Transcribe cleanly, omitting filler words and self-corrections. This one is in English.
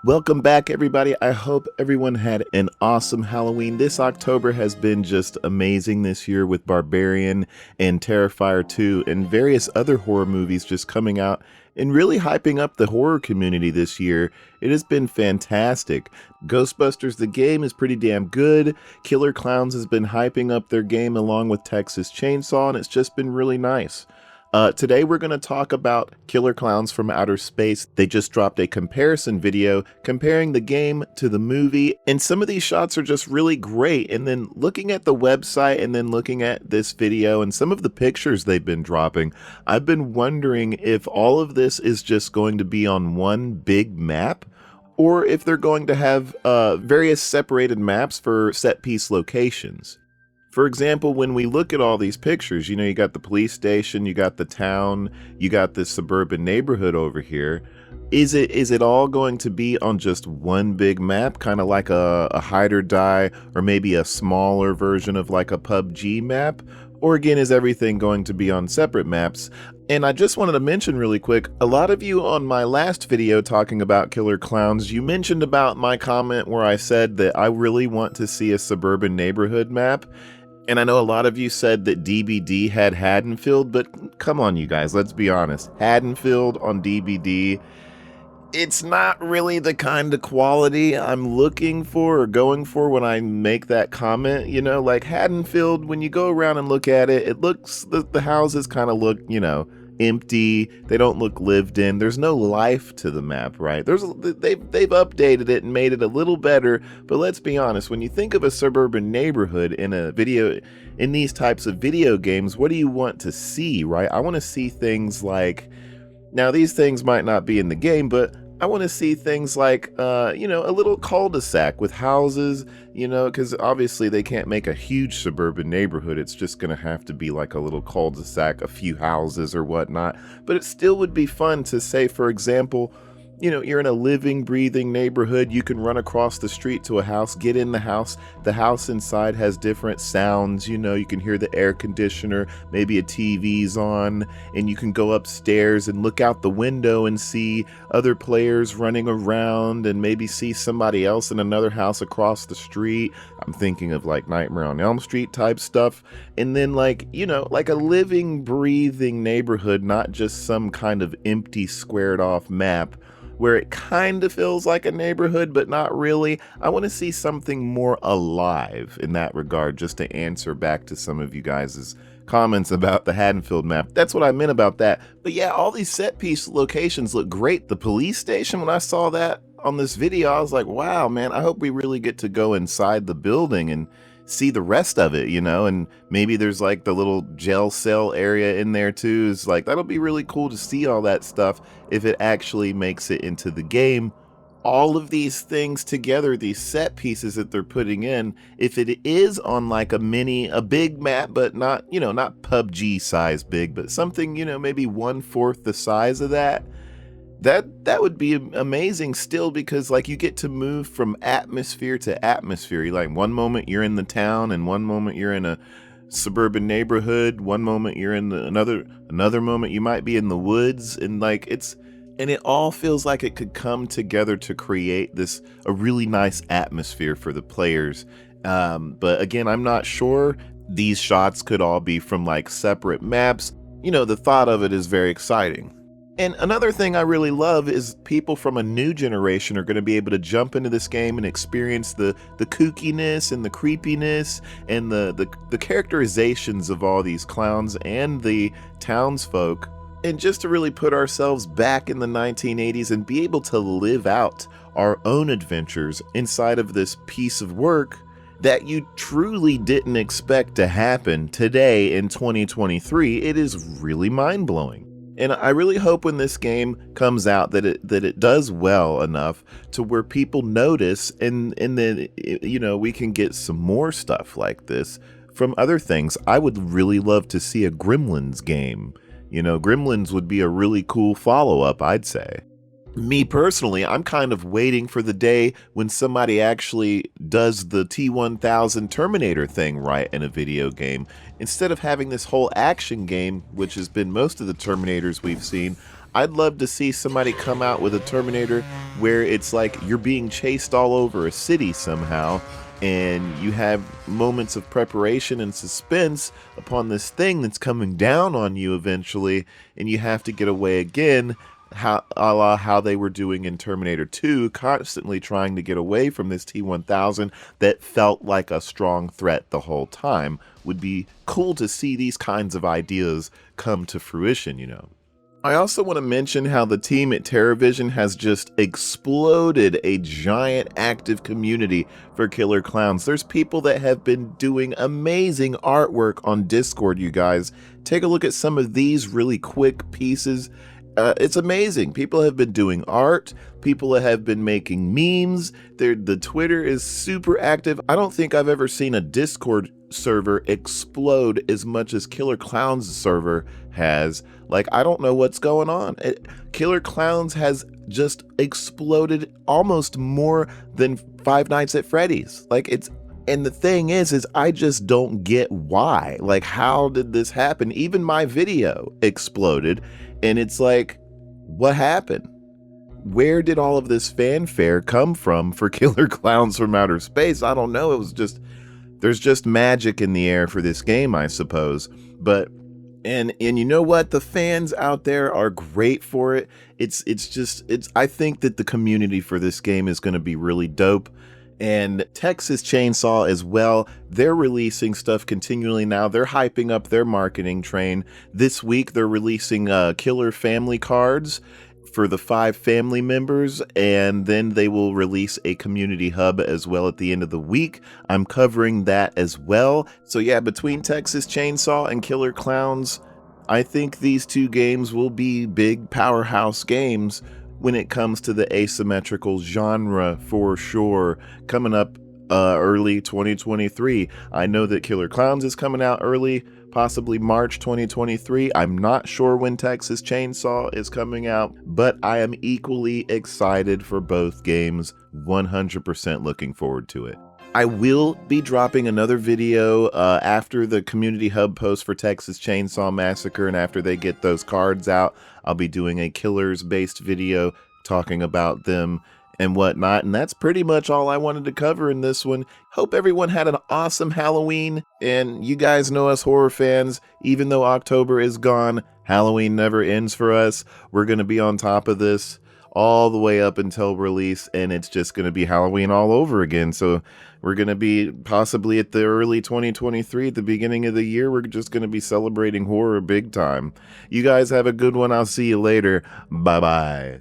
Welcome back, everybody. I hope everyone had an awesome Halloween. This October has been just amazing this year with Barbarian and Terrifier 2 and various other horror movies just coming out and really hyping up the horror community this year. It has been fantastic. Ghostbusters the game is pretty damn good. Killer Klowns has been hyping up their game along with Texas Chainsaw, and it's just been really nice. Today we're going to talk about Killer Klowns from Outer Space. They just dropped a comparison video comparing the game to the movie, and some of these shots are just really great. And then looking at the website and then looking at this video and some of the pictures they've been dropping, I've been wondering if all of this is just going to be on one big map, or if they're going to have various separated maps for set piece locations. For example, when we look at all these pictures, you got the police station, you got the town, you got this suburban neighborhood over here. Is it all going to be on just one big map, kind of like a hide or die, or maybe a smaller version of like a PUBG map? Or again, is everything going to be on separate maps? And I just wanted to mention really quick, a lot of you on my last video talking about Killer Klowns, you mentioned about my comment where I said that I really want to see a suburban neighborhood map. And I know a lot of you said that DBD had Haddonfield, but come on, you guys, let's be honest. Haddonfield on DBD, it's not really the kind of quality I'm looking for or going for when I make that comment. Like Haddonfield, when you go around and look at it, it looks, the houses kind of look, empty. They don't look lived in. There's no life to the map, right? They've updated it and made it a little better, but let's be honest, when you think of a suburban neighborhood in these types of video games, what do you want to see, right? I want to see things like, now these things might not be in the game, but I want to see things like, a little cul-de-sac with houses, because obviously they can't make a huge suburban neighborhood. It's just going to have to be like a little cul-de-sac, a few houses or whatnot. But it still would be fun to say, for example, you're in a living, breathing neighborhood. You can run across the street to a house, get in the house. The house inside has different sounds. You can hear the air conditioner, maybe a TV's on, and you can go upstairs and look out the window and see other players running around and maybe see somebody else in another house across the street. I'm thinking of like Nightmare on Elm Street type stuff. And then like a living, breathing neighborhood, not just some kind of empty, squared off map where it kind of feels like a neighborhood, but not really. I want to see something more alive in that regard, just to answer back to some of you guys' comments about the Haddonfield map. That's what I meant about that. But yeah, all these set piece locations look great. The police station, when I saw that on this video, I was like, wow, man, I hope we really get to go inside the building and see the rest of it, and maybe there's like the little jail cell area in there too. It's like, that'll be really cool to see all that stuff if it actually makes it into the game. All of these things together, these set pieces that they're putting in, if it is on like a big map, but not, not PUBG size big, but something, maybe 1/4 the size of that would be amazing still, because like you get to move from atmosphere to atmosphere. Like one moment you're in the town, and one moment you're in a suburban neighborhood, one moment you're in another moment you might be in the woods, and it all feels like it could come together to create a really nice atmosphere for the players. But again, I'm not sure. These shots could all be from like separate maps. The thought of it is very exciting. And another thing I really love is people from a new generation are going to be able to jump into this game and experience the kookiness and the creepiness and the characterizations of all these clowns and the townsfolk. And just to really put ourselves back in the 1980s and be able to live out our own adventures inside of this piece of work that you truly didn't expect to happen today in 2023. It is really mind-blowing. And I really hope when this game comes out that it does well enough to where people notice, and then we can get some more stuff like this from other things. I would really love to see a Gremlins game. Gremlins would be a really cool follow-up, I'd say. Me personally, I'm kind of waiting for the day when somebody actually does the T-1000 Terminator thing right in a video game. Instead of having this whole action game, which has been most of the Terminators we've seen, I'd love to see somebody come out with a Terminator where it's like you're being chased all over a city somehow, and you have moments of preparation and suspense upon this thing that's coming down on you eventually, and you have to get away again, how a la how they were doing in Terminator 2, constantly trying to get away from this T-1000 that felt like a strong threat the whole time. Would be cool to see these kinds of ideas come to fruition, you know. I also want to mention how the team at Teravision has just exploded a giant active community for Killer Klowns. There's people that have been doing amazing artwork on Discord, you guys. Take a look at some of these really quick pieces. It's amazing. People have been doing art. People have been making memes. The Twitter is super active. I don't think I've ever seen a Discord server explode as much as Killer Klowns server has. Like, I don't know what's going on. Killer Klowns has just exploded almost more than Five Nights at Freddy's. Like, and the thing is I just don't get why. Like, how did this happen? Even my video exploded, and it's like, what happened? Where did all of this fanfare come from for Killer Klowns from Outer Space? I don't know. It was just, there's just magic in the air for this game, I suppose. But and you know what? The fans out there are great for it. I think that the community for this game is going to be really dope. And Texas Chainsaw as well, they're releasing stuff continually now. They're hyping up their marketing train. This week, they're releasing killer family cards for the 5 family members, and then they will release a community hub as well at the end of the week. I'm covering that as well. So yeah, between Texas Chainsaw and Killer Klowns, I think these 2 games will be big powerhouse games when it comes to the asymmetrical genre, for sure, coming up early 2023. I know that Killer Klowns is coming out early, possibly March 2023. I'm not sure when Texas Chainsaw is coming out, but I am equally excited for both games, 100% looking forward to it. I will be dropping another video after the community hub post for Texas Chainsaw Massacre, and after they get those cards out, I'll be doing a killers based video talking about them and whatnot. And that's pretty much all I wanted to cover in this one. Hope everyone had an awesome Halloween. And you guys know us horror fans, even though October is gone, Halloween never ends for us. We're going to be on top of this all the way up until release, and it's just going to be Halloween all over again. So we're going to be possibly at the early 2023, at the beginning of the year, we're just going to be celebrating horror big time. You guys have a good one. I'll see you later. Bye-bye.